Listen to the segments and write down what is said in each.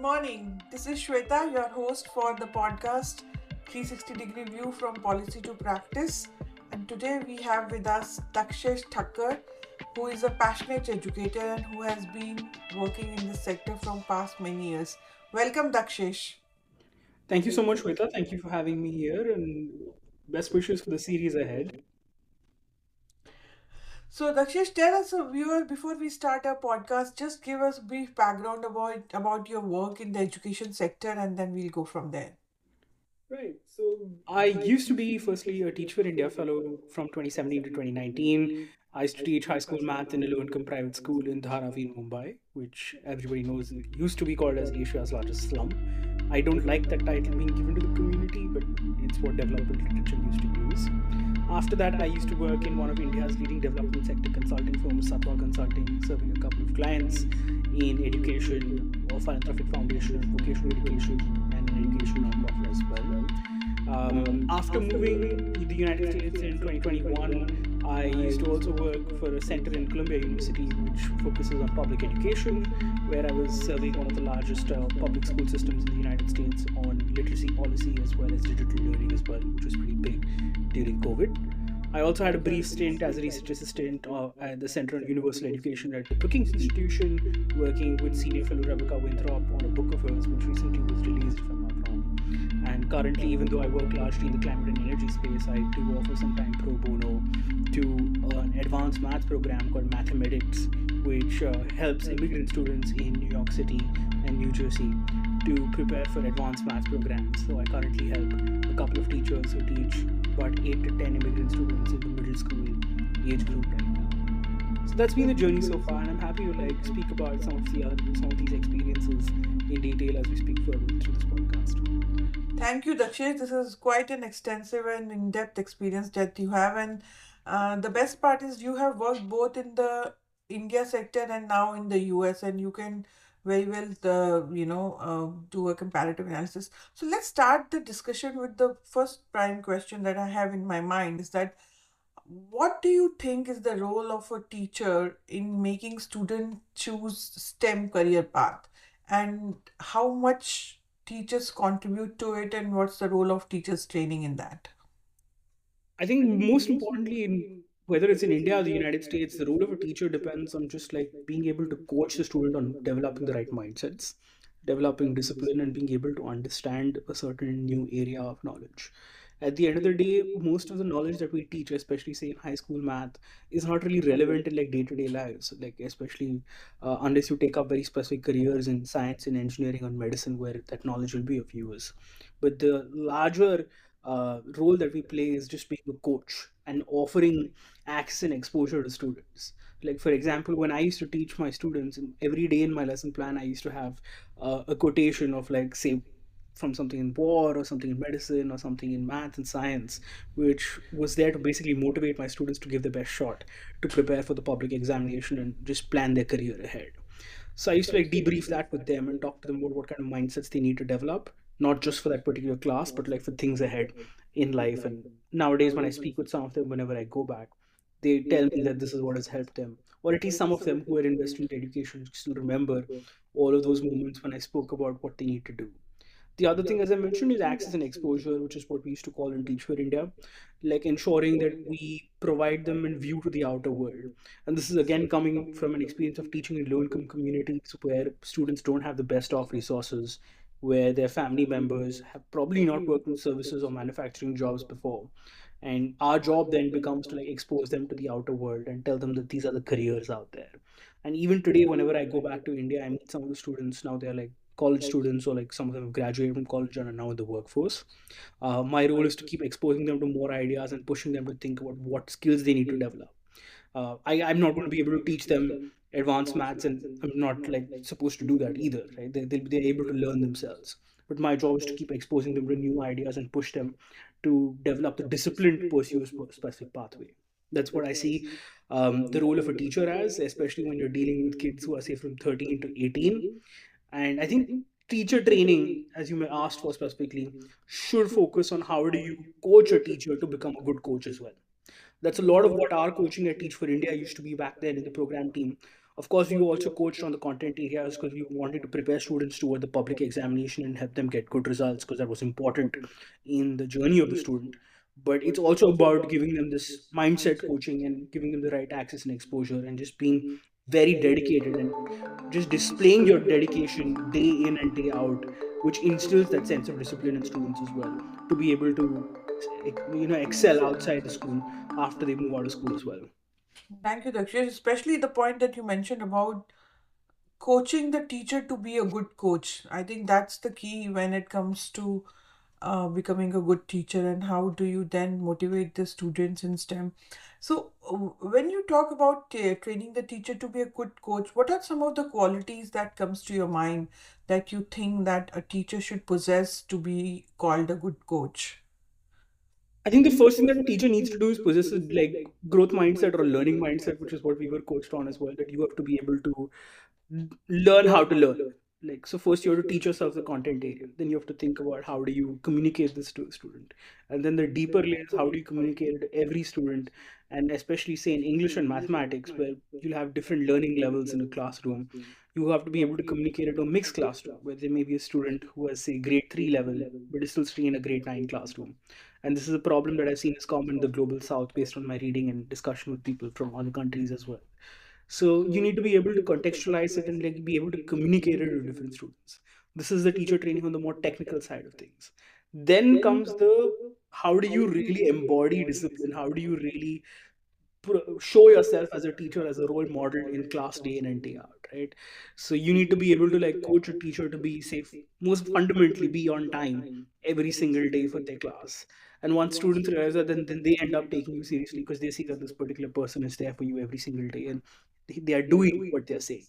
morning. This is Shweta, your host for the podcast 360 Degree View from Policy to Practice. And today we have with us Dakshesh Thacker, who is a passionate educator and who has been working in this sector from past many years. Welcome, Dakshesh. Thank you so much, Shweta. Thank you for having me here, and best wishes for the series ahead. So, Dakshesh, tell us, a viewer, before we start our podcast, just give us a brief background about your work in the education sector and then we'll go from there. Right. So I used to be, firstly, a Teach for India fellow from 2017 to 2019. I used to teach high school math in a low-income private school in Dharavi, in Mumbai, which everybody knows used to be called as Asia's largest slum. I don't like that title being given to the community, but it's what development literature used to use. After that, I used to work in one of India's leading development sector consulting firms, Satwa Consulting, serving a couple of clients in education, or philanthropic foundation, vocational education, and an education nonprofit as well. After moving to the United States in 2021, I used to also work for a center in Columbia University, which focuses on public education, where I was serving one of the largest public school systems in the United States on literacy policy as well as digital learning as well, which was pretty big during COVID. I also had a brief stint as a research assistant at the Center on Universal Education at the Brookings Institution, working with senior fellow Rebecca Winthrop on a book of hers, which recently was released, if I'm not wrong. And currently, even though I work largely in the climate and energy space, I do offer some time pro bono to an advanced math program called Mathematics, which helps immigrant students in New York City and New Jersey to prepare for advanced math programs. So I currently help a couple of teachers who teach about 8 to 10 immigrant students in the middle school age group right now. So that's been the journey so far, and I'm happy to speak about some of these experiences in detail as we speak further through this podcast. Thank you, Dakshish. This is quite an extensive and in-depth experience that you have, and the best part is you have worked both in the India sector and now in the US, and you can very well, do a comparative analysis. So let's start the discussion with the first prime question that I have in my mind is that what do you think is the role of a teacher in making students choose STEM career path, and how much teachers contribute to it, and what's the role of teachers training in that? I think most importantly, in whether it's in India or the United States, the role of a teacher depends on just like being able to coach the student on developing the right mindsets, developing discipline, and being able to understand a certain new area of knowledge. At the end of the day, most of the knowledge that we teach, especially say in high school math, is not really relevant in like day-to-day lives. Like especially unless you take up very specific careers in science and engineering or medicine, where that knowledge will be of use. But the larger role that we play is just being a coach and offering access and exposure to students. Like for example, when I used to teach my students, and every day in my lesson plan I used to have a quotation of like say from something in war or something in medicine or something in math and science, which was there to basically motivate my students to give the best shot to prepare for the public examination and just plan their career ahead. So I used to like debrief that with them and talk to them about what kind of mindsets they need to develop, not just for that particular class, but like for things ahead in life. And nowadays, when I speak with some of them, whenever I go back, they tell me that this is what has helped them, or at least some of them who are investing in education still remember all of those moments when I spoke about what they need to do. The other thing, as I mentioned, is access and exposure, which is what we used to call in Teach for India, like ensuring that we provide them in view to the outer world. And this is again coming from an experience of teaching in low income communities where students don't have the best of resources, where their family members have probably not worked in services or manufacturing jobs before. And our job then becomes to like expose them to the outer world and tell them that these are the careers out there. And even today, whenever I go back to India, I meet some of the students now. They're like college students, or like some of them have graduated from college and are now in the workforce. My role is to keep exposing them to more ideas and pushing them to think about what skills they need to develop. I'm not going to be able to teach them advanced maths, and I'm not like supposed to do that either, right? They're able to learn themselves. But my job is to keep exposing them to new ideas and push them to develop the discipline to pursue a specific pathway. That's what I see the role of a teacher as, especially when you're dealing with kids who are, say, from 13 to 18. And I think teacher training, as you may asked for specifically, should focus on how do you coach a teacher to become a good coach as well. That's a lot of what our coaching at Teach for India used to be back then in the program team. Of course, we also coached on the content areas because we wanted to prepare students toward the public examination and help them get good results, because that was important in the journey of the student. But it's also about giving them this mindset coaching and giving them the right access and exposure, and just being very dedicated and just displaying your dedication day in and day out, which instills that sense of discipline in students as well, to be able to excel outside the school after they move out of school as well. Thank you, Dakshish. Especially the point that you mentioned about coaching the teacher to be a good coach. I think that's the key when it comes to becoming a good teacher, and how do you then motivate the students in STEM. So, when you talk about training the teacher to be a good coach, what are some of the qualities that comes to your mind that you think that a teacher should possess to be called a good coach? I think the first thing that a teacher needs to do is possess a like growth mindset or a learning mindset, which is what we were coached on as well. That you have to be able to learn how to learn. Like, so first you have to teach yourself the content area. Then you have to think about how do you communicate this to a student, and then the deeper layers, how do you communicate it to every student, and especially say in English and mathematics, where you'll have different learning levels in a classroom. You have to be able to communicate it to a mixed classroom, where there may be a student who has, say, grade 3 level, but is still studying in a grade 9 classroom. And this is a problem that I've seen is common in the global south based on my reading and discussion with people from other countries as well. So you need to be able to contextualize it and like be able to communicate it to different students. This is the teacher training on the more technical side of things. Then comes the how do you really embody discipline? How do you really show yourself as a teacher, as a role model in class day in and day out, right? So you need to be able to like coach a teacher to be safe, most fundamentally be on time every single day for their class. And once students realize that, then they end up taking you seriously, because they see that this particular person is there for you every single day, and they are doing what they're saying.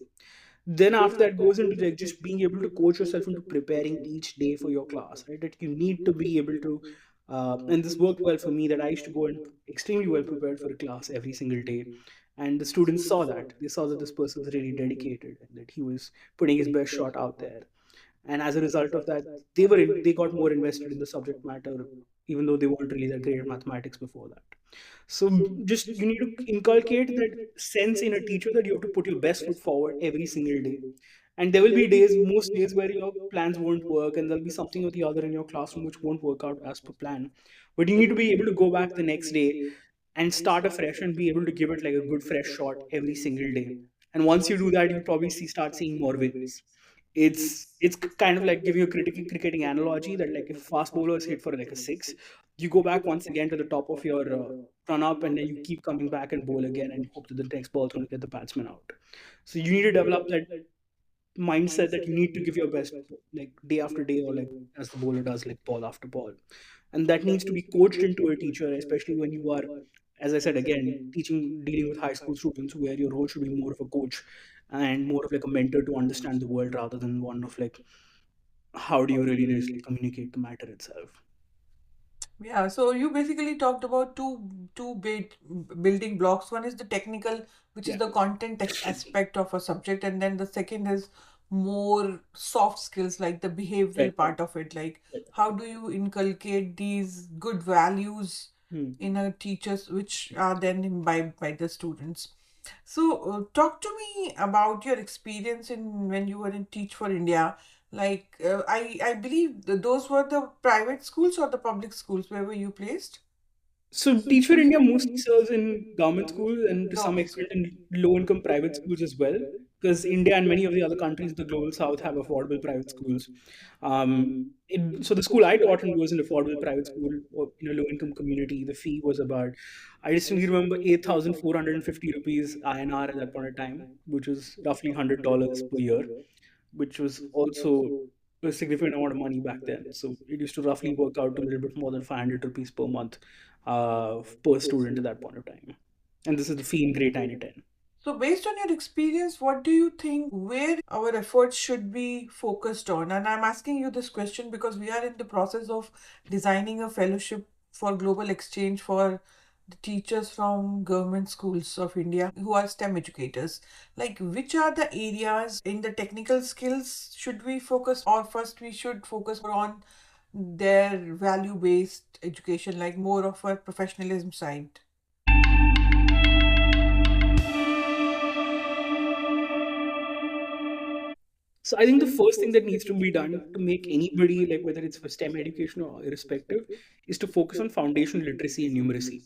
Then after that goes into like just being able to coach yourself into preparing each day for your class, right? That you need to be able to and this worked well for me, that I used to go in extremely well prepared for a class every single day. And the students saw that. They saw that this person was really dedicated and that he was putting his best shot out there. And as a result of that, they got more invested in the subject matter, even though they weren't really that great at mathematics before that. So just you need to inculcate that sense in a teacher that you have to put your best foot forward every single day. And there will be days, most days, where your plans won't work, and there'll be something or the other in your classroom which won't work out as per plan. But you need to be able to go back the next day and start afresh and be able to give it like a good fresh shot every single day. And once you do that, you'll probably start seeing more wins. It's kind of like giving a cricketing analogy, that like if a fast bowler is hit for like a six, you go back once again to the top of your run up, and then you keep coming back and bowl again, and hope that the next ball is going to get the batsman out. So you need to develop that mindset that you need to give your best, like day after day, or like as the bowler does, like ball after ball. And that needs to be coached into a teacher, especially when you are, as I said again, teaching, dealing with high school students, where your role should be more of a coach and more of like a mentor to understand the world, rather than one of like how do you really just like communicate the matter itself. Yeah, so you basically talked about two big building blocks. One is the technical, which is Yeah. the content aspect of a subject, and then the second is more soft skills, like the behavioral Right. part of it. Like, how do you inculcate these good values Hmm. in a teachers, which are then imbibed by the students? So, talk to me about your experience in when you were in Teach for India. Like, I believe those were the private schools or the public schools. Where were you placed? So Teach for India mostly serves in government schools and to some extent in low-income private schools as well, because India and many of the other countries in the global south have affordable private schools. So the school I taught in was an affordable private school in a low-income community. The fee was about, I distinctly remember, 8,450 rupees INR at that point of time, which was roughly $100 per year, which was also a significant amount of money back then. So it used to roughly work out to a little bit more than 500 rupees per month per student at that point of time. And this is the fee in grade 9 and 10. So, based on your experience, what do you think where our efforts should be focused on? And I'm asking you this question because we are in the process of designing a fellowship for global exchange for the teachers from government schools of India who are STEM educators. Like, which are the areas in the technical skills should we focus, or first we should focus more on their value based education, like more of a professionalism side? So I think the first thing that needs to be done to make anybody, like whether it's for STEM education or irrespective, is to focus on foundational literacy and numeracy.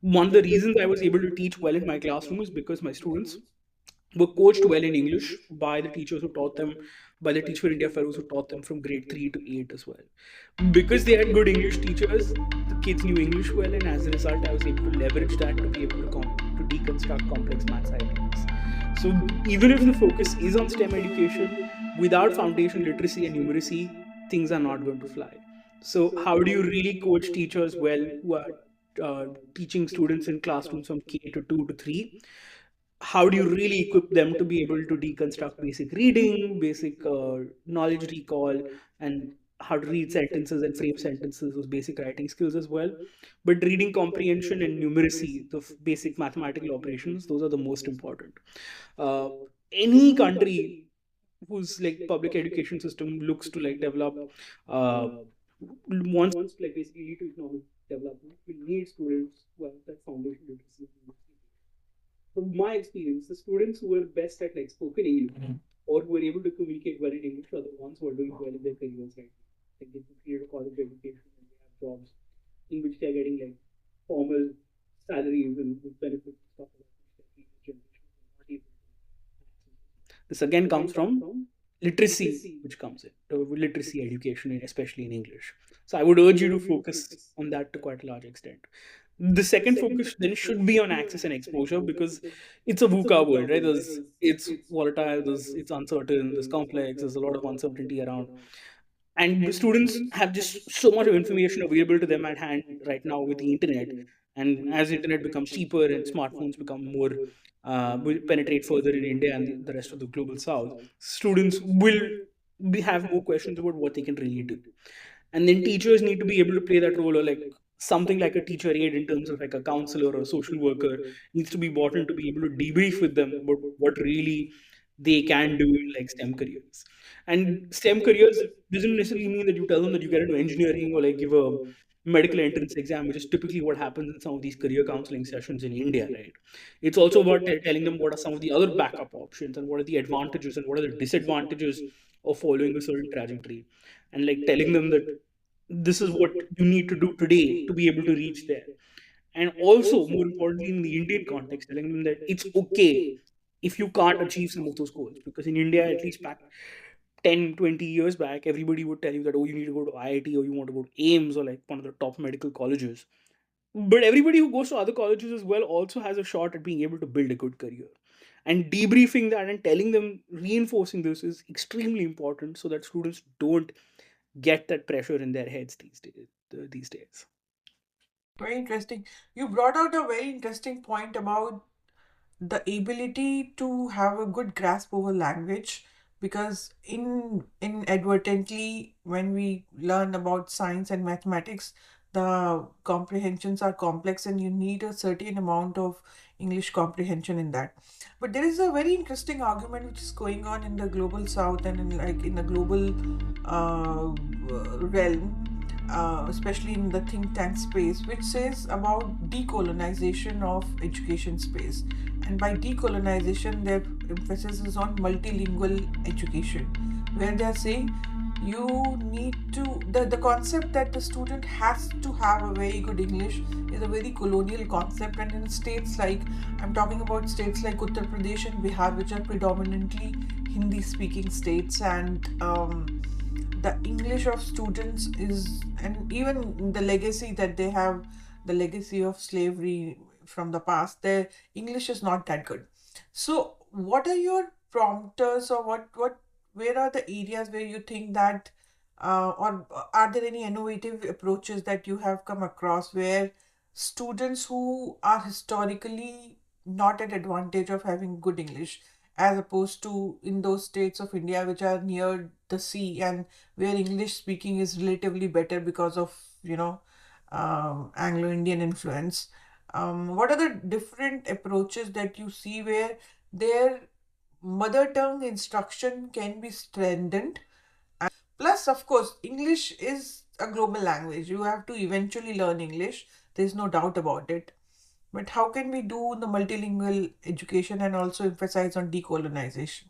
One of the reasons I was able to teach well in my classroom is because my students were coached well in English by the teachers who taught them, by the Teach for India fellows who taught them from grade 3 to 8 as well. Because they had good English teachers, the kids knew English well, and as a result, I was able to leverage that to be able to, to deconstruct complex maths ideas. So even if the focus is on STEM education, without foundation literacy and numeracy, things are not going to fly. So how do you really coach teachers well who are teaching students in classrooms from K to 2 to 3? How do you really equip them to be able to deconstruct basic reading, basic knowledge recall, and how to read sentences and frame sentences, those basic writing skills as well. But reading comprehension and numeracy, the basic mathematical operations, those are the most important. Uh, any country whose like public education system looks to like develop, uh, wants like basically lead to economic development, we need students who have that foundation literacy. From my experience, the students who were best at like spoken English or who were able to communicate well in English are the ones who are doing well in their careers right now. Like they completed a college education and they have jobs in which they're getting like formal salaries and with benefits and stuff like that, which their previous generations were not able to. This again comes from literacy, which comes in literacy education, especially in English. So I would urge you to focus on that to quite a large extent. The second focus then should be on access and exposure because it's a VUCA world, right? It's volatile, it's uncertain, there's complex, there's a lot of uncertainty around. And the students have just so much of information available to them at hand right now with the internet. And as internet becomes cheaper and smartphones become more, will penetrate further in India and the rest of the global south, students will have more questions about what they can really do. And then teachers need to be able to play that role, or like something like a teacher aide in terms of like a counselor or a social worker needs to be brought in to be able to debrief with them about what really they can do in like STEM careers. And STEM careers doesn't necessarily mean that you tell them that you get into engineering or like give a medical entrance exam, which is typically what happens in some of these career counseling sessions in India, right? It's also about telling them what are some of the other backup options and what are the advantages and what are the disadvantages of following a certain trajectory, and like telling them that this is what you need to do today to be able to reach there. And also, more importantly, in the Indian context, telling them that it's okay if you can't achieve some of those goals. Because in India, at least back 10, 20 years back, everybody would tell you that, oh, you need to go to IIT or you want to go to AIMS or like one of the top medical colleges. But everybody who goes to other colleges as well also has a shot at being able to build a good career. And debriefing that and telling them, reinforcing this is extremely important so that students don't get that pressure in their heads these days. These days. Very interesting. You brought out a very interesting point about the ability to have a good grasp over language, because inadvertently when we learn about science and mathematics, the comprehensions are complex and you need a certain amount of English comprehension in that. But there is a very interesting argument which is going on in the global south and in the global realm, especially in the think tank space, which says about decolonization of education space. And by decolonization, their emphasis is on multilingual education, where they are saying you need to, the concept that the student has to have a very good English is a very colonial concept. And in states like, I'm talking about states like Uttar Pradesh and Bihar, which are predominantly Hindi speaking states, and the English of students is, and even the legacy that they have, the legacy of slavery from the past, their English is not that good. So, what are your prompters, or where are the areas where you think that, or are there any innovative approaches that you have come across where students who are historically not at advantage of having good English, as opposed to in those states of India which are near the sea and where English speaking is relatively better because of, Anglo-Indian influence. What are the different approaches that you see where their mother tongue instruction can be strengthened? Plus, of course, English is a global language. You have to eventually learn English. There's no doubt about it. But how can we do the multilingual education and also emphasize on decolonization?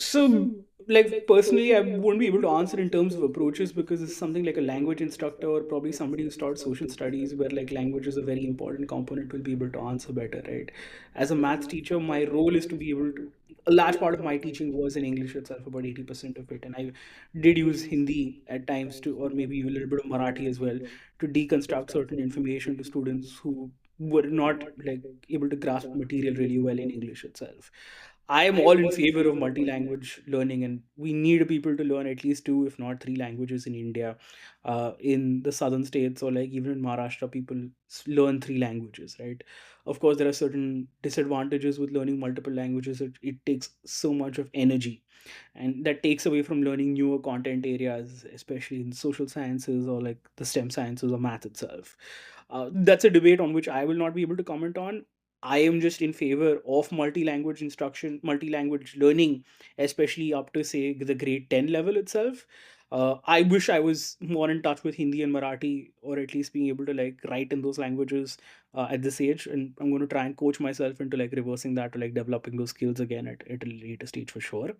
So, like personally, I won't be able to answer in terms of approaches because it's something like a language instructor or probably somebody who's taught social studies, where like language is a very important component, will be able to answer better, right? As a maths teacher, my role is to be able to. A large part of my teaching was in English itself, about 80% of it, and I did use Hindi at times to, or maybe a little bit of Marathi as well, to deconstruct certain information to students who were not like able to grasp material really well in English itself. I am all in favor of multi-language learning, and we need people to learn at least two, if not three, languages in India. In the southern states, or like even in Maharashtra, people learn three languages, right? Of course, there are certain disadvantages with learning multiple languages. It takes so much of energy, and that takes away from learning newer content areas, especially in social sciences or like the STEM sciences or math itself. That's a debate on which I will not be able to comment on. I am just in favor of multi-language instruction, multi-language learning, especially up to say the grade 10 level itself. I wish I was more in touch with Hindi and Marathi, or at least being able to like write in those languages at this age. And I'm going to try and coach myself into like reversing that, or like developing those skills again at a later stage for sure.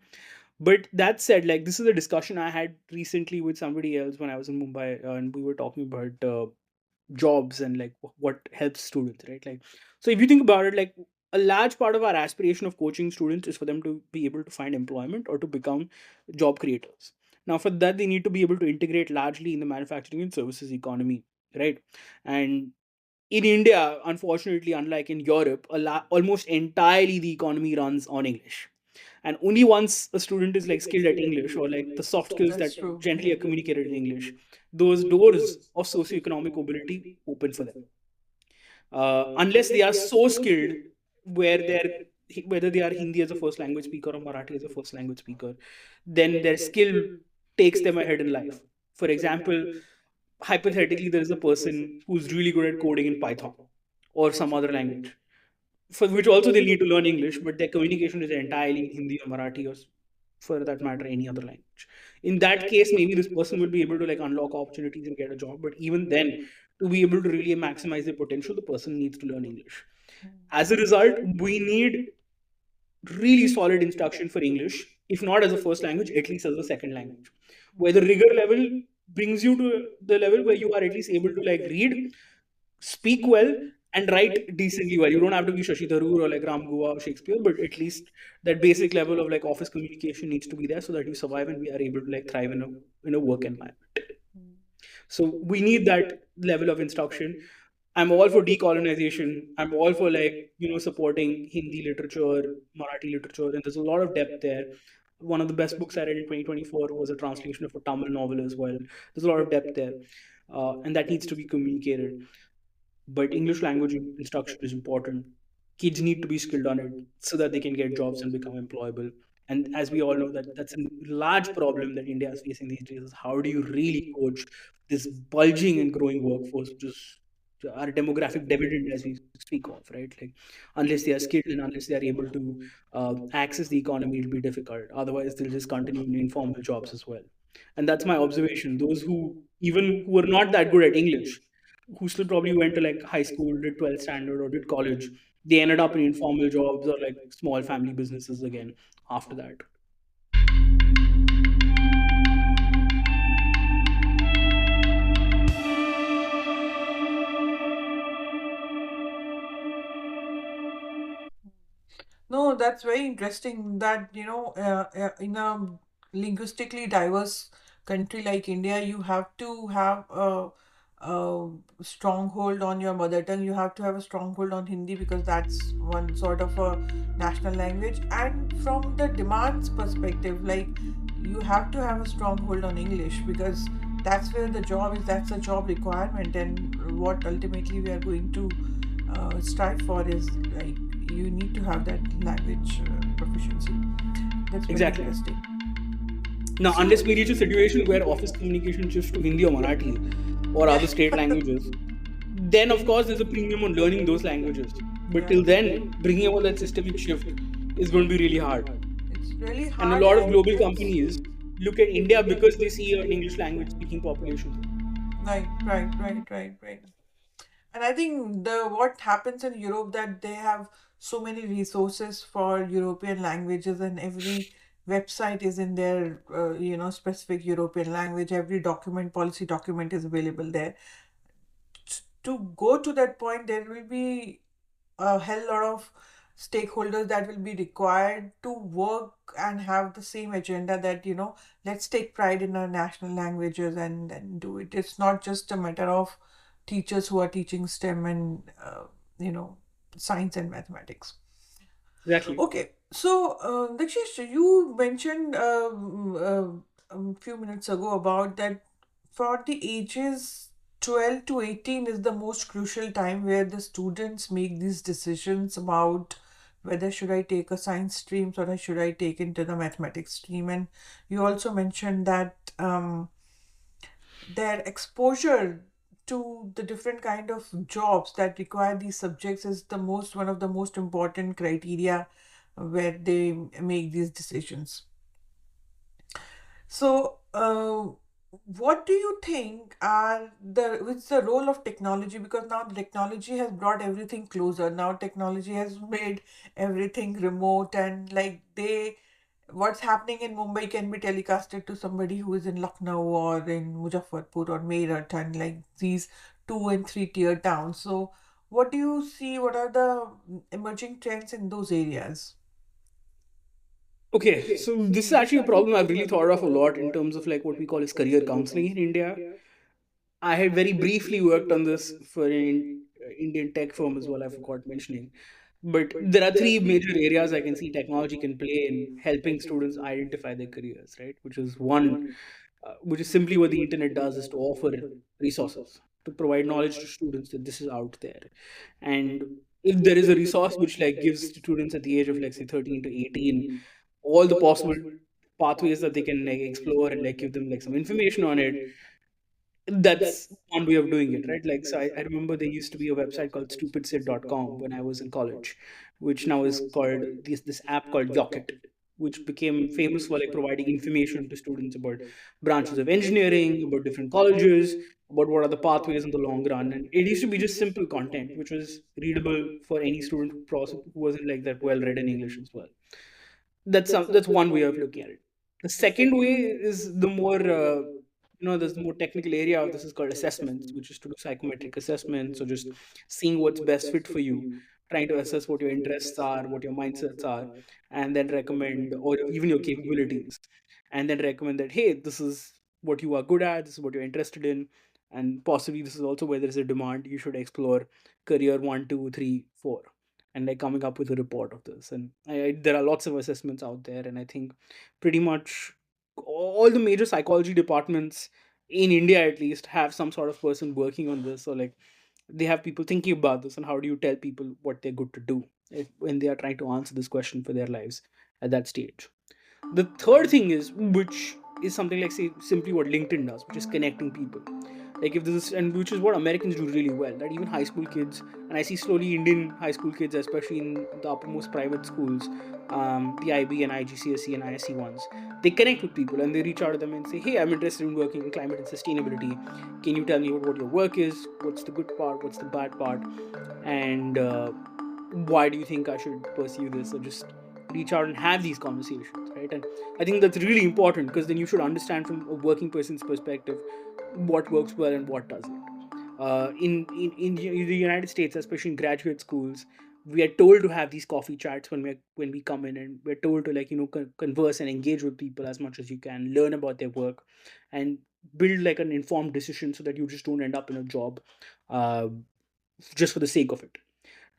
But that said, like this is a discussion I had recently with somebody else when I was in Mumbai, and we were talking about jobs and like what helps students, right? Like, so if you think about it, like a large part of our aspiration of coaching students is for them to be able to find employment or to become job creators. Now, for that, they need to be able to integrate largely in the manufacturing and services economy, right? And in India, unfortunately, unlike in Europe, almost entirely the economy runs on English. And only once a student is like skilled at English, or like the soft skills That's that true. gently are communicated in English, those doors of socioeconomic mobility open for them. Unless they are so skilled, where they're whether they are Hindi as a first language speaker or Marathi as a first language speaker, then their skill takes them ahead in life. For example, hypothetically, there is a person who's really good at coding in Python or some other language, for which also they'll need to learn English, but their communication is entirely in Hindi or Marathi, or for that matter, any other language. In that case, maybe this person will be able to like unlock opportunities and get a job. But even then, to be able to really maximize their potential, the person needs to learn English. As a result, we need really solid instruction for English, if not as a first language, at least as a second language. Where the rigor level brings you to the level where you are at least able to like read, speak well, and write decently well. You don't have to be Shashi Tharoor or like Ram Gua or Shakespeare, but at least that basic level of like office communication needs to be there so that you survive and we are able to like thrive in a work environment. So we need that level of instruction. I'm all for decolonization. I'm all for like, supporting Hindi literature, Marathi literature, and there's a lot of depth there. One of the best books I read in 2024 was a translation of a Tamil novel as well. There's a lot of depth there, and that needs to be communicated. But English language instruction is important. Kids need to be skilled on it so that they can get jobs and become employable. And as we all know, that that's a large problem that India is facing these days, is how do you really coach this bulging and growing workforce, which is our demographic dividend as we speak of, right? Like, unless they are skilled and unless they are able to access the economy, it'll be difficult. Otherwise, they'll just continue in informal jobs as well. And that's my observation. Those who, even who are not that good at English, who still probably went to like high school, did 12th standard or did college, they ended up in informal jobs or like small family businesses again after that. No, that's very interesting that, in a linguistically diverse country like India, you have to have a stronghold on your mother tongue. You have to have a stronghold on Hindi because that's one sort of a national language. And from the demands perspective, like you have to have a stronghold on English because that's where the job is, that's a job requirement, and what ultimately we are going to strive for is like you need to have that language proficiency. That's very Exactly. interesting. Now, So, unless we reach a situation where office communication shifts to Hindi or Marathi or yeah, other state languages, then of course there's a premium on learning those languages. But yeah, till then, bringing about that systemic shift is going to be really hard. it's really And a hard lot of and global it's companies look at India because they see an English language speaking population. right. And I think the what happens in Europe that they have so many resources for European languages and every website is in their specific European language. Every document, policy document is available there. To go to that point, there will be a hell lot of stakeholders that will be required to work and have the same agenda, that let's take pride in our national languages and do it. It's not just a matter of teachers who are teaching STEM and you know science and mathematics. Exactly. Okay, so Dakshesh, you mentioned a few minutes ago about that for the ages 12 to 18 is the most crucial time where the students make these decisions about whether should I take a science stream or should I take into the mathematics stream. And you also mentioned that their exposure to the different kind of jobs that require these subjects is the most one of the most important criteria where they make these decisions. So, what do you think are what's the role of technology? Because now the technology has brought everything closer. Now technology has made everything remote, and like what's happening in Mumbai can be telecasted to somebody who is in Lucknow or in Muzaffarpur or Meerut, and like these 2 and 3 tier towns. So, what do you see? What are the emerging trends in those areas? Okay, so this is actually a problem I've really thought of a lot in terms of like what we call as career counseling in India. I had very briefly worked on this for an Indian tech firm as well. I forgot mentioning. But there are three major areas I can see technology can play in helping students identify their careers, right? Which is one, which is simply what the internet does is to offer resources, to provide knowledge to students that this is out there. And if there is a resource which like gives students at the age of like say 13 to 18 all the possible pathways that they can like explore and like give them like some information on it, that's one way of doing it, right? Like, so I remember there used to be a website called stupidsit.com when I was in college, which now is called this app called Yocket, which became famous for like providing information to students about branches of engineering, about different colleges, about what are the pathways in the long run. And it used to be just simple content, which was readable for any student who wasn't like that well read in English as well. That's one way of looking at it. The second way is the more there's the more technical area of this is called assessments, which is to do psychometric assessments or just seeing what's best fit for you, trying to assess what your interests are, what your mindsets are, and then recommend, or even your capabilities, and then recommend that hey, this is what you are good at, this is what you're interested in, and possibly this is also where there is a demand. You should explore career 1, 2, 3, 4, and like coming up with a report of this. And there are lots of assessments out there, and I think pretty much all the major psychology departments in India at least have some sort of person working on this. So like they have people thinking about this and how do you tell people what they're good to do when they are trying to answer this question for their lives at that stage. The third thing is, which is something like say simply what LinkedIn does, which is connecting people. Like if this is, and which is what Americans do really well, that even high school kids, and I see slowly Indian high school kids, especially in the uppermost private schools, the IB and IGCSE and ISC ones, they connect with people and they reach out to them and say, hey, I'm interested in working in climate and sustainability. Can you tell me what your work is? What's the good part? What's the bad part? And why do you think I should pursue this? Or just reach out and have these conversations, right? And I think that's really important because then you should understand from a working person's perspective what works well and what doesn't. In the United States, especially in graduate schools, we are told to have these coffee chats when we come in, and we're told to like converse and engage with people as much as you can, learn about their work, and build like an informed decision so that you just don't end up in a job uh, just for the sake of it.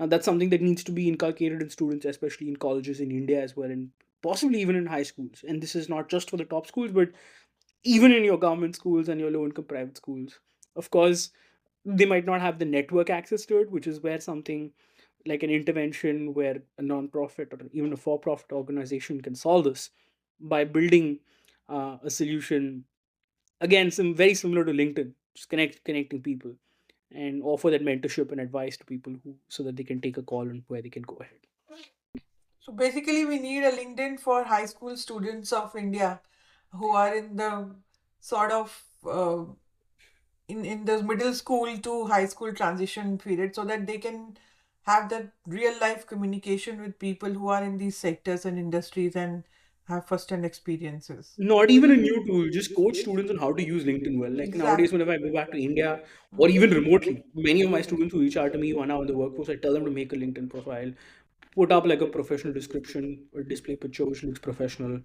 Now, that's something that needs to be inculcated in students, especially in colleges in India as well, and possibly even in high schools. And this is not just for the top schools, but even in your government schools and your low income private schools. Of course, they might not have the network access to it, which is where something like an intervention where a non-profit or even a for-profit organization can solve this by building a solution. Again, some very similar to LinkedIn, just connecting people and offer that mentorship and advice to people who so that they can take a call on where they can go ahead. So basically, we need a LinkedIn for high school students of India who are in the sort of in the middle school to high school transition period, so that they can have that real life communication with people who are in these sectors and industries and have first-hand experiences. Not even a new tool, just coach students on how to use LinkedIn well. Like nowadays, whenever I go back to India or even remotely, many of my students who reach out to me who are now in the workforce, I tell them to make a LinkedIn profile, put up like a professional description or display picture which looks professional,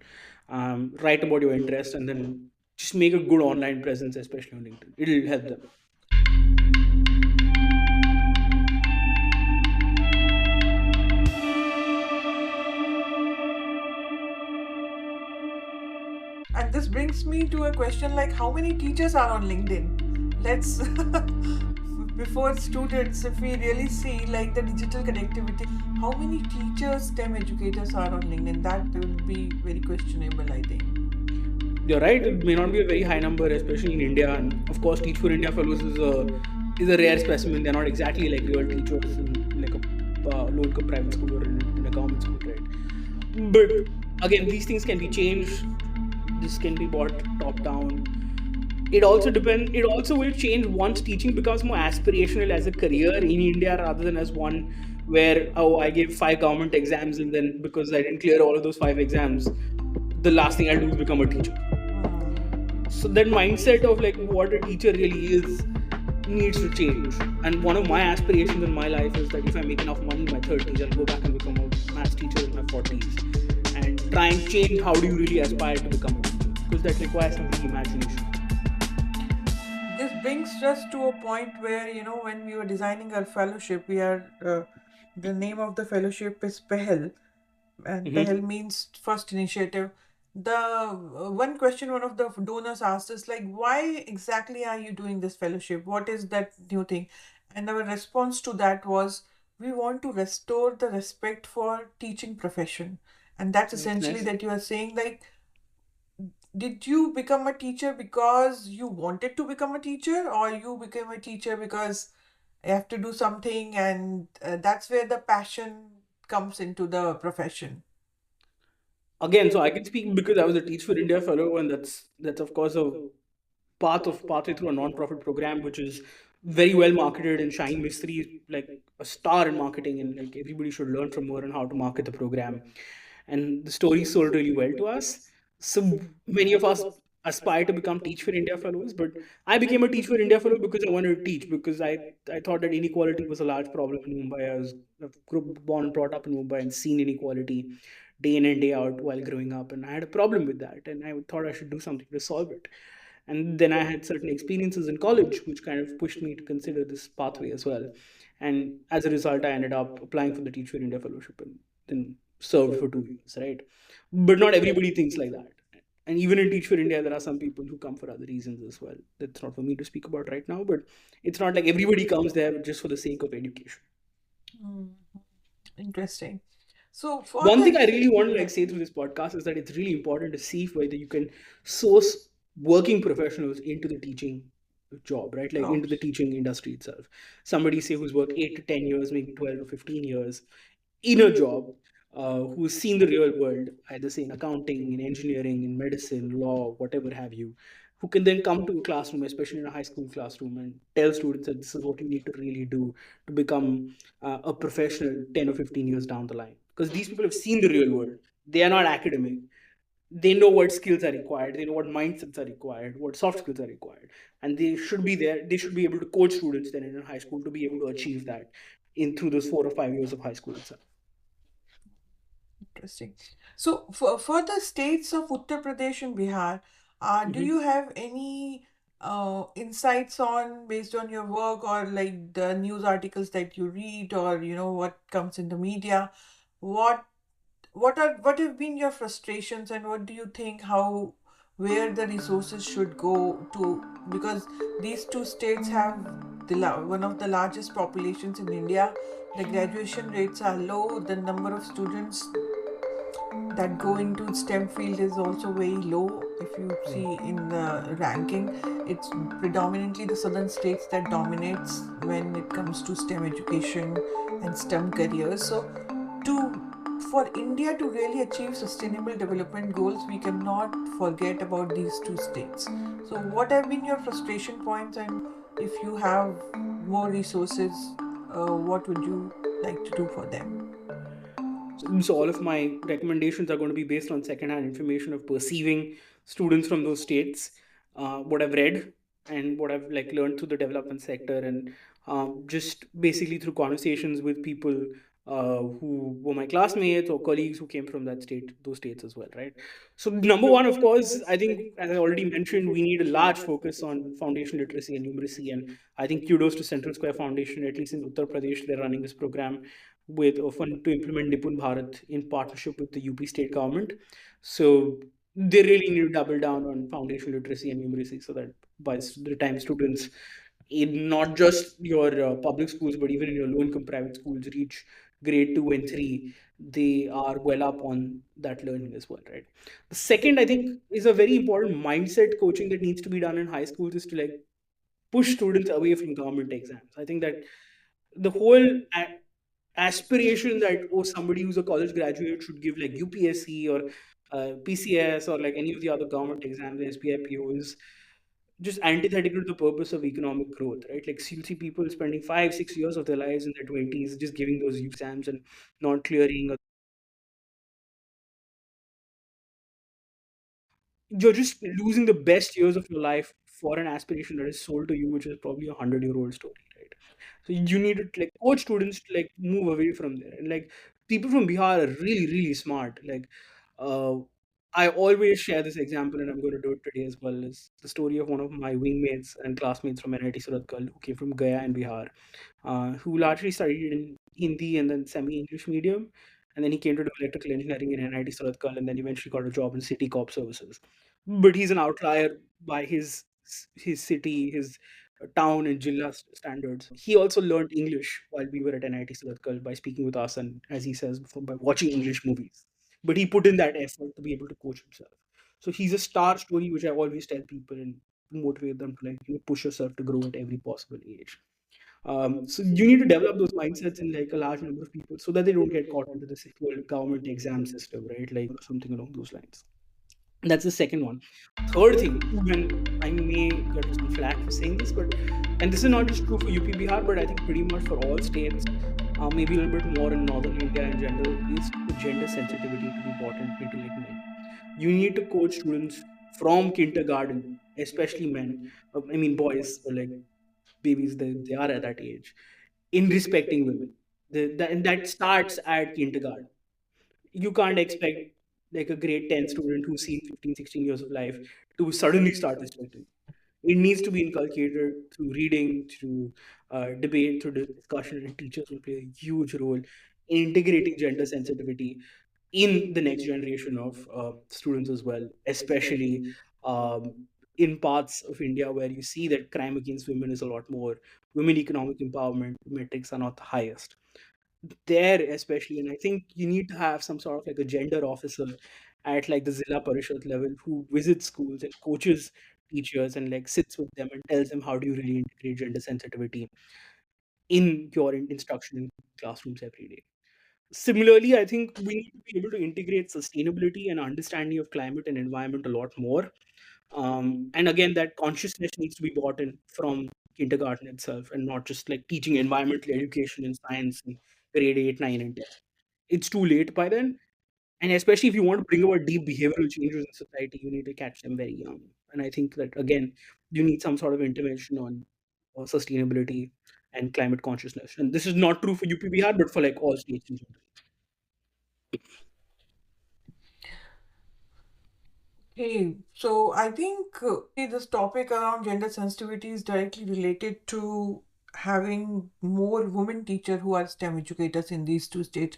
write about your interest, and then just make a good online presence, especially on LinkedIn. It'll help them. And this brings me to a question like how many teachers are on LinkedIn? Let's before students, if we really see like the digital connectivity, how many teachers, STEM educators are on LinkedIn? That would be very questionable, I think. You're right. It may not be a very high number, especially in India. And of course, Teach for India fellows is a rare specimen. They're not exactly like real teachers in like a low-income private school or in a government school, right? But again, these things can be changed. This can be brought top down. It also depends. It also will change once teaching becomes more aspirational as a career in India rather than as one where I gave 5 government exams and then because I didn't clear all of those 5 exams, the last thing I'll do is become a teacher. So that mindset of like what a teacher really is needs to change. And one of my aspirations in my life is that if I make enough money in my 30s, I'll go back and become a maths teacher in my 40s and try and change how do you really aspire to become a teacher, because that requires some imagination. This brings us to a point where, when we were designing our fellowship, the name of the fellowship is Pehel, and Mm-hmm. Pehel means first initiative. The one question one of the donors asked is like, why exactly are you doing this fellowship? What is that new thing? And our response to that was, we want to restore the respect for teaching profession. And that's That's essentially nice. that you are saying like, did you become a teacher because you wanted to become a teacher, or you became a teacher because you have to do something, and that's where the passion comes into the profession? Again, so I can speak because I was a Teach for India fellow, and that's of course a pathway through a non-profit program which is very well marketed, and Shine Mystery is like a star in marketing, and like everybody should learn from her and how to market the program. And the story sold really well to us. So many of us aspire to become Teach for India fellows, but I became a Teach for India fellow because I wanted to teach, because I thought that inequality was a large problem in Mumbai. Born and brought up in Mumbai and seen inequality day in and day out while growing up, and I had a problem with that, and I thought I should do something to solve it. And then I had certain experiences in college which kind of pushed me to consider this pathway as well. And as a result, I ended up applying for the Teach for India fellowship and then served for 2 years, right? But not everybody thinks like that. And even in Teach for India, there are some people who come for other reasons as well. That's not for me to speak about right now, but it's not like everybody comes there just for the sake of education. Mm, interesting. So for One the thing I really want to yeah. like say through this podcast is that it's really important to see whether you can source working professionals into the teaching job, right? Like into the Jobs. teaching industry itself. Somebody say who's worked 8 to 10 years, maybe 12 or 15 years in a job, who's seen the real world, either say in accounting, in engineering, in medicine, law, whatever have you, who can then come to a classroom, especially in a high school classroom, and tell students that this is what you need to really do to become a professional 10 or 15 years down the line. Because these people have seen the real world. They are not academic. They know what skills are required. They know what mindsets are required, what soft skills are required. And they should be there. They should be able to coach students then in high school to be able to achieve that in through those 4 or 5 years of high school itself. Interesting. So for the states of Uttar Pradesh and Bihar, do Mhm. you have any insights on based on your work or like the news articles that you read or what comes in the media? What what have been your frustrations, and what do you think how where the resources should go to, because these two states have one of the largest populations in India. The graduation rates are low, the number of students that go into STEM field is also very low. If you Yeah. see in the ranking, it's predominantly the southern states that dominates when it comes to STEM education and STEM careers. So to for India to really achieve sustainable development goals, we cannot forget about these two states. So what have been your frustration points, and if you have more resources, what would you like to do for them? So all of my recommendations are going to be based on secondhand information of perceiving students from those states, what I've read and what I've like learned through the development sector, and just basically through conversations with people who were my classmates or colleagues who came from that state, those states as well, right? So number one, of course, I think as I already mentioned, we need a large focus on foundation literacy and numeracy, and I think kudos to Central Square Foundation. At least in Uttar Pradesh, they're running this program with often to implement Nipun Bharat in partnership with the UP state government. So they really need to double down on foundation literacy and numeracy so that by the time students in not just your public schools but even in your low income private schools reach grade 2 and 3, they are well up on that learning as well, right? The second, I think, is a very important mindset coaching that needs to be done in high schools is to like push students away from government exams. I think that the whole aspiration that oh somebody who's a college graduate should give like UPSC or PCS or like any of the other government exams, SBI PO, is just antithetical to the purpose of economic growth, right? Like you see people spending 5 6 years of their lives in their 20s just giving those exams and not clearing. You're just losing the best years of your life for an aspiration that is sold to you, which is probably 100-year-old story, right? So you need to like coach students to like move away from there. And like people from Bihar are really, really smart. Like uh, I always share this example, and I'm going to do it today as well. Is the story of one of my wingmates and classmates from NIT Suratkal who came from Gaya in Bihar, who largely studied in Hindi and then semi-English medium. And then he came to do electrical engineering in NIT Suratkal and then eventually got a job in City Corp Services. But he's an outlier by his city, his town and Jilla standards. He also learned English while we were at NIT Suratkal by speaking with us and, as he says, by watching English movies. But he put in that effort to be able to coach himself. So he's a star story, which I always tell people and motivate them to like push yourself to grow at every possible age. So you need to develop those mindsets in like a large number of people so that they don't get caught into this whole government exam system, right? Like something along those lines. That's the second one. Third thing, when I may get some flack for saying this, but and this is not just true for UP Bihar, but I think pretty much for all states, maybe a little bit more in northern India in general, is for gender sensitivity to be brought into like men. You need to coach students from kindergarten, especially men. I mean boys, or like babies, they are at that age, in respecting women. And that starts at kindergarten. You can't expect like a grade 10 student who's seen 15, 16 years of life to suddenly start respecting. It needs to be inculcated through reading, through debate, through discussion, and teachers will play a huge role in integrating gender sensitivity in the next generation of students as well, especially um, in parts of India where you see that crime against women is a lot more. Women economic empowerment metrics are not the highest there, especially. And I think you need to have some sort of like a gender officer at like the Zilla Parishad level who visits schools and coaches teachers and like sits with them and tells them how do you really integrate gender sensitivity in your instruction in classrooms every day. Similarly, I think we need to be able to integrate sustainability and understanding of climate and environment a lot more. And again, that consciousness needs to be brought in from kindergarten itself and not just like teaching environmental education and science in grade 8, 9, and 10. It's too late by then. And especially if you want to bring about deep behavioral changes in society, you need to catch them very young. And I think that, again, you need some sort of intervention on sustainability and climate consciousness. And this is not true for UPBR, but for like all states in general. This topic around gender sensitivity is directly related to having more women teachers who are STEM educators in these two states.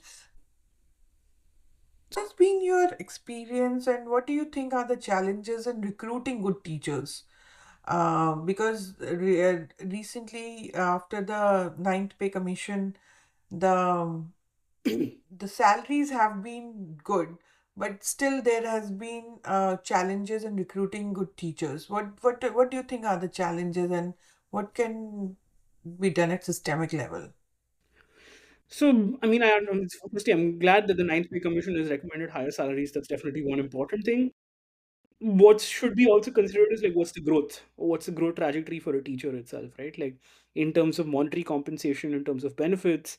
What has been your experience, and what do you think are the challenges in recruiting good teachers? Because recently, after the Ninth Pay Commission, the the salaries have been good, but still there has been challenges in recruiting good teachers. What do you think are the challenges, and what can be done at systemic level? So, I mean, firstly, I'm glad that the Ninth Pay Commission has recommended higher salaries. That's definitely one important thing. What should be also considered is like what's the growth, or what's the growth trajectory for a teacher itself, right? Like in terms of monetary compensation, in terms of benefits,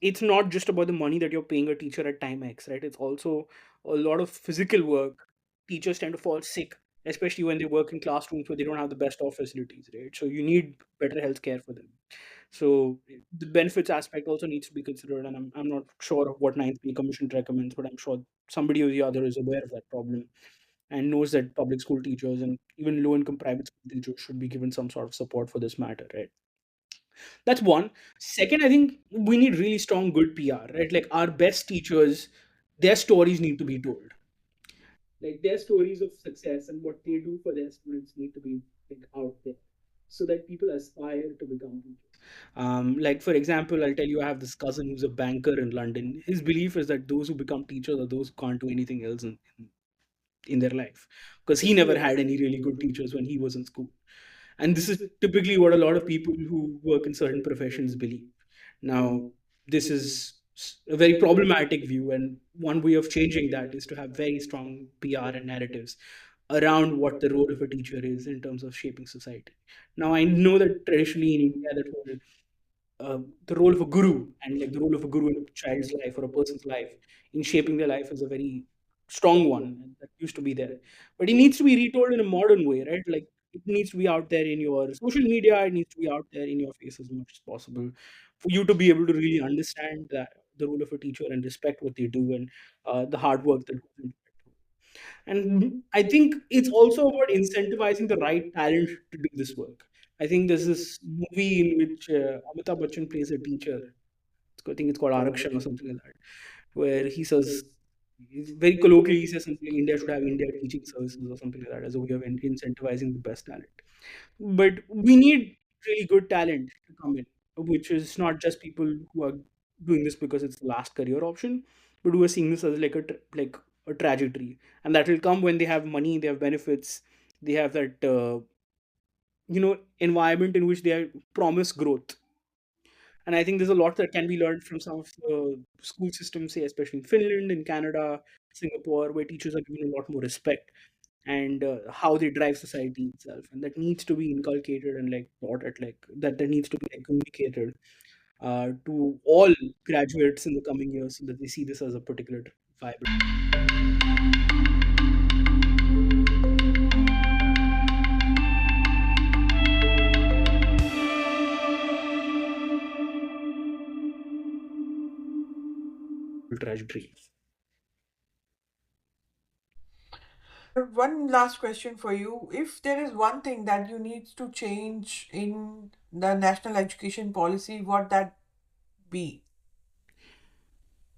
It's not just about the money that you're paying a teacher at time X, right? It's also a lot of physical work. Teachers tend to fall sick, especially when they work in classrooms where they don't have the best of facilities, right? So you need better health care for them. So the benefits aspect also needs to be considered, and I'm not sure of what Ninth Pay Commission recommends, but I'm sure somebody or the other is aware of that problem and knows that public school teachers and even low income private school teachers should be given some sort of support for this matter, right? That's one. Second, I think we need really strong, good PR, right? Like our best teachers, their stories need to be told. Like their stories of success and what they do for their students need to be like out there so that people aspire to become teachers. Like for example, I'll tell you, I have this cousin who's a banker in London. His belief is that those who become teachers are those who can't do anything else in their life because he never had any really good teachers when he was in school. And this is typically what a lot of people who work in certain professions believe. Now, this is a very problematic view, and one way of changing that is to have very strong PR and narratives around what the role of a teacher is in terms of shaping society. Now, I know that traditionally in India, the role of a guru and like the role of a guru in a child's life or a person's life in shaping their life is a very strong one and that used to be there, but it needs to be retold in a modern way, right? Like it needs to be out there in your social media, it needs to be out there in your face as much as possible for you to be able to really understand that the role of a teacher and respect what they do and the hard work that goes into it. And I think it's also about incentivizing the right talent to do this work. I think there's this movie in which Amitabh Bachchan plays a teacher. I think it's called Arakshan or something like that, where he says, very colloquially, he says something like India should have India teaching services or something like that as a way of incentivizing the best talent. But we need really good talent to come in, which is not just people who are doing this because it's the last career option, but who are seeing this as like like a trajectory, and that will come when they have money, they have benefits, they have that environment in which they are promised growth. And I think there's a lot that can be learned from some of the school systems, say especially in Finland, in Canada, Singapore, where teachers are given a lot more respect and how they drive society itself, and that needs to be inculcated and like taught at like that needs to be like communicated to all graduates in the coming years so that they see this as a particular viable trajectory. One last question for you. If there is one thing that you need to change in the national education policy, what that be?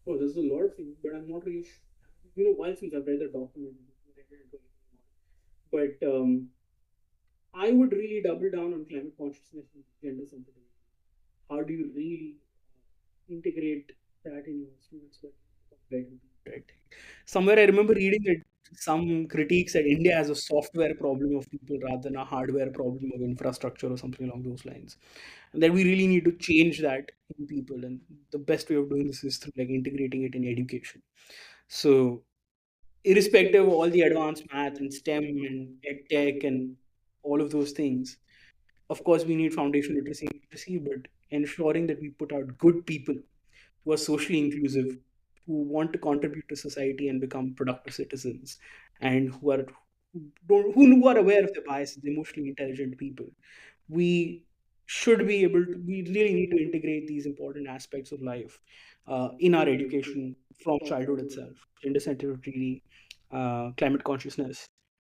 Oh, there's a lot of things, but I'm not really while since I've read the document, but I would really double down on climate consciousness and gender sensitivity. How do you really integrate that in your students' work? Right. Somewhere I remember reading that some critiques that India has a software problem of people rather than a hardware problem of infrastructure or something along those lines. And that we really need to change that in people. And the best way of doing this is through like integrating it in education. So irrespective of all the advanced math and STEM and ed tech and all of those things, of course we need foundation literacy, but ensuring that we put out good people who are socially inclusive, who want to contribute to society and become productive citizens, and who are aware of their biases, emotionally intelligent people. We should be able to. We really need to integrate these important aspects of life in our education from childhood itself. Gender sensitivity, climate consciousness,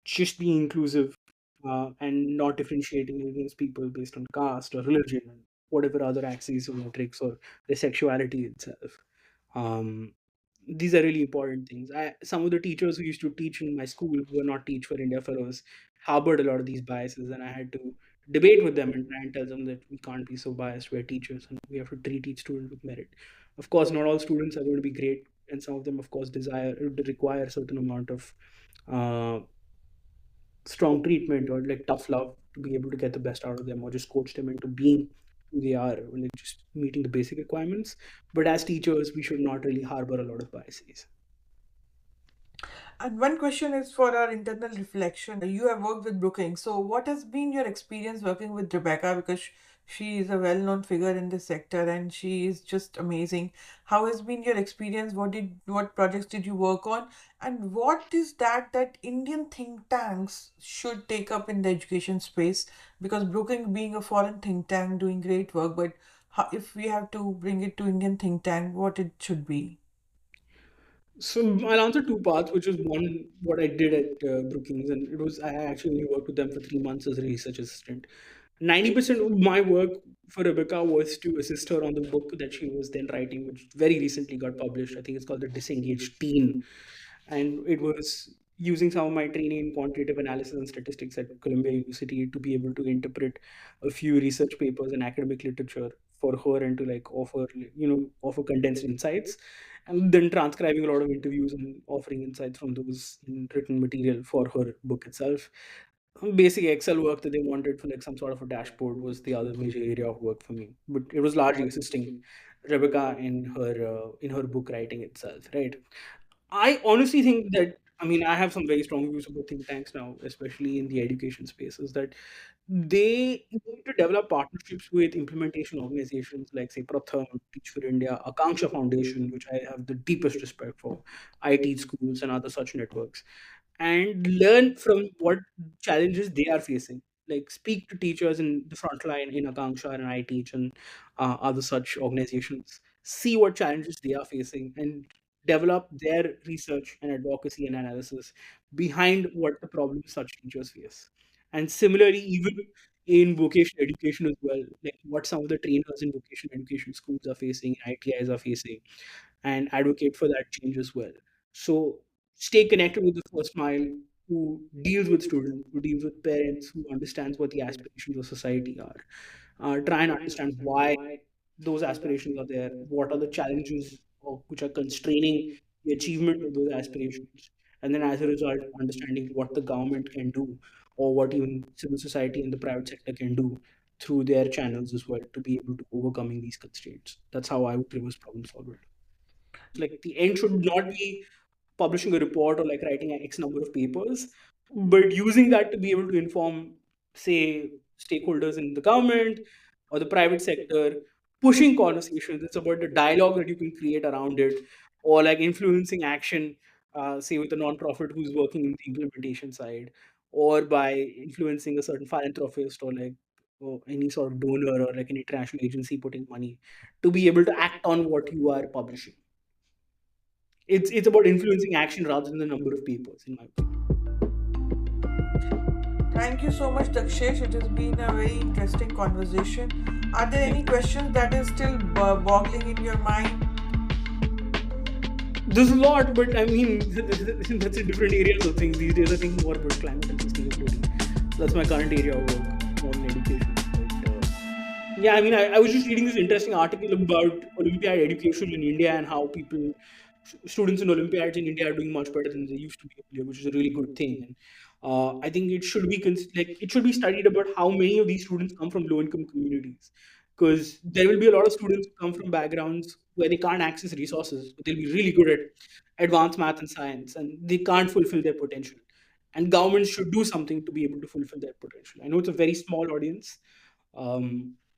just being inclusive and not differentiating against people based on caste or religion and whatever other axes or metrics or their sexuality itself. Um, these are really important things. Some of the teachers who used to teach in my school who were not Teach for India fellows harbored a lot of these biases, and I had to debate with them and try and tell them that we can't be so biased. We're teachers, and we have to treat each student with merit. Of course, not all students are going to be great, and some of them, of course, require a certain amount of uh, strong treatment or like tough love to be able to get the best out of them or just coach them into being who they are when they're just meeting the basic requirements. But as teachers, we should not really harbor a lot of biases. And one question is for our internal reflection. You have worked with Brookings. So, what has been your experience working with Rebecca? Because She is a well-known figure in this sector, and she is just amazing. How has been your experience? What projects did you work on? And what is that Indian think tanks should take up in the education space? Because Brookings being a foreign think tank doing great work, but how, if we have to bring it to Indian think tank, what it should be? So I'll answer two parts, which is one what I did at Brookings, and it was I actually only worked with them for 3 months as a research assistant. 90% of my work for Rebecca was to assist her on the book that she was then writing, which very recently got published. I think it's called The Disengaged Teen, and it was using some of my training in quantitative analysis and statistics at Columbia University to be able to interpret a few research papers and academic literature for her and to like offer condensed insights, and then transcribing a lot of interviews and offering insights from those in written material for her book itself. Basic Excel work that they wanted for like some sort of a dashboard was the other major area of work for me. But it was largely assisting Rebecca in her book writing itself, right? I honestly think that, I mean, I have some very strong views about think tanks now, especially in the education space, is that they need to develop partnerships with implementation organizations like, say, Pratham, Teach for India, Akanksha Foundation, which I have the deepest respect for, IT schools, and other such networks, and learn from what challenges they are facing. Like, speak to teachers in the front line in Akanksha and I Teach and other such organizations. See what challenges they are facing and develop their research and advocacy and analysis behind what the problems such teachers face. And similarly, even in vocational education as well, like what some of the trainers in vocational education schools are facing, ITIs are facing, and advocate for that change as well. So stay connected with the first mile who deals with students, who deals with parents, who understands what the aspirations of society are. Try and understand why those aspirations are there, what are the challenges which are constraining the achievement of those aspirations, and then as a result, understanding what the government can do or what even civil society and the private sector can do through their channels as well to be able to overcoming these constraints. That's how I would reverse problem solve it. Like the end should not be publishing a report or like writing X number of papers, but using that to be able to inform, say, stakeholders in the government or the private sector, pushing conversations. It's about the dialogue that you can create around it, or like influencing action, say, with a nonprofit who's working in the implementation side, or by influencing a certain philanthropist or any sort of donor or like an international agency putting money to be able to act on what you are publishing. It's about influencing action rather than the number of papers, in my opinion. Thank you so much, Dakshesh. It has been a very interesting conversation. Are there Yeah. any questions that is still boggling in your mind? There's a lot, but I mean, that's in different areas of things. These days, I think more about climate and sustainability. So that's my current area of work, more in education. Yeah, I mean, I was just reading this interesting article about Olympiad education in India and how students in Olympiads in India are doing much better than they used to be earlier, which is a really good thing. And I think it should be like it should be studied about how many of these students come from low income communities, because there will be a lot of students who come from backgrounds where they can't access resources, but they'll be really good at advanced math and science, and they can't fulfill their potential. And governments should do something to be able to fulfill their potential. I know it's a very small audience,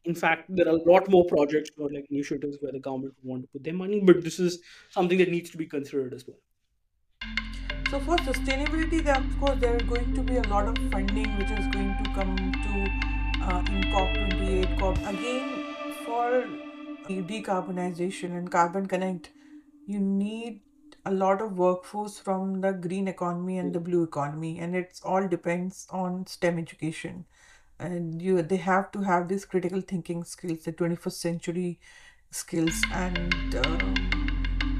in fact, there are a lot more projects or like initiatives where the government would want to put their money, but this is something that needs to be considered as well. So for sustainability, there, of course, there are going to be a lot of funding which is going to come to in COP28. COP again for decarbonization and carbon connect. You need a lot of workforce from the green economy and the blue economy, and it's all depends on STEM education. And they have to have these critical thinking skills, the 21st century skills, and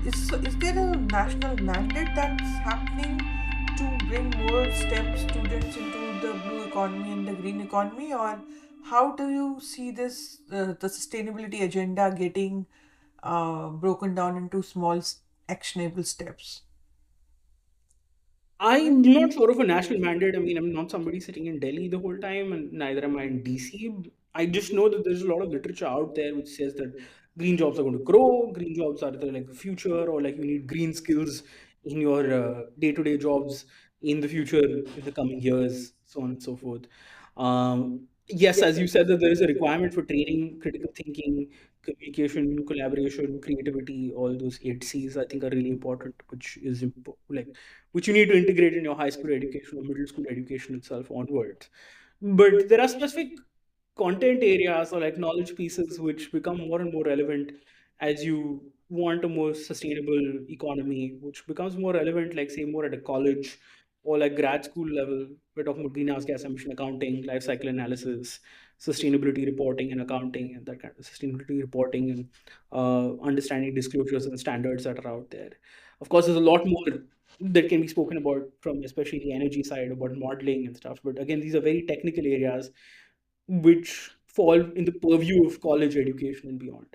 is there a national mandate that's happening to bring more STEM students into the blue economy and the green economy, or how do you see this the sustainability agenda getting broken down into small actionable steps? I'm not sure of a national mandate. I mean, I'm not somebody sitting in Delhi the whole time, and neither am I in DC. I just know that there's a lot of literature out there which says that green jobs are going to grow, green jobs are the, like the future, or like you need green skills in your day-to-day jobs in the future, in the coming years, so on and so forth. yes, as you said, that there is a requirement for training, critical thinking, communication, collaboration, creativity, all those 8 C's I think are really important, which is like which you need to integrate in your high school education or middle school education itself onwards. But there are specific content areas or like knowledge pieces which become more and more relevant as you want a more sustainable economy, which becomes more relevant, like say more at a college or like grad school level. We're talking about greenhouse gas emission accounting, life cycle analysis, sustainability reporting and accounting, and that kind of sustainability reporting and understanding disclosures and standards that are out there. Of course, there's a lot more that can be spoken about from especially the energy side about modeling and stuff. But again, these are very technical areas which fall in the purview of college education and beyond.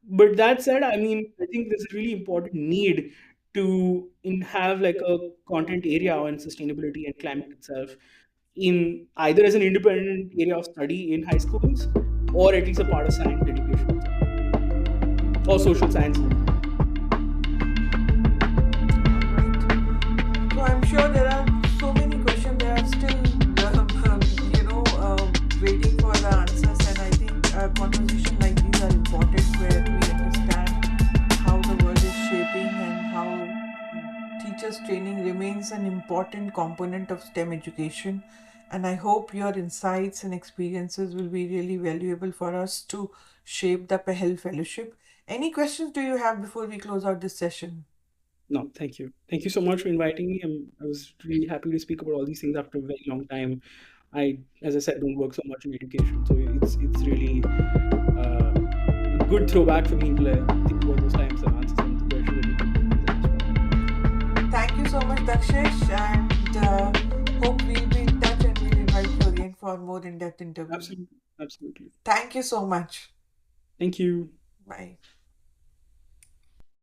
But that said, I mean, I think there's a really important need to have like a content area on sustainability and climate itself in either as an independent area of study in high schools or at least a part of science education itself, or social sciences in general. Right. So I'm sure there are so many questions that are still, waiting for the answers. And I think a conversation like these are important, where we understand how the world is shaping and how teachers training remains an important component of STEM education. And I hope your insights and experiences will be really valuable for us to shape the Pahel Fellowship. Any questions do you have before we close out this session? No, thank you. Thank you so much for inviting me. I was really happy to speak about all these things after a very long time. As I said, don't work so much in education, so it's really uh, a good throwback for me to like, think about those times and answer some of the questions that you put forward there as well. Thank you so much, Dakshesh, and hope we'll be in touch and we'll invite you again for more in depth interview. Absolutely, absolutely. Thank you so much. Thank you. Bye.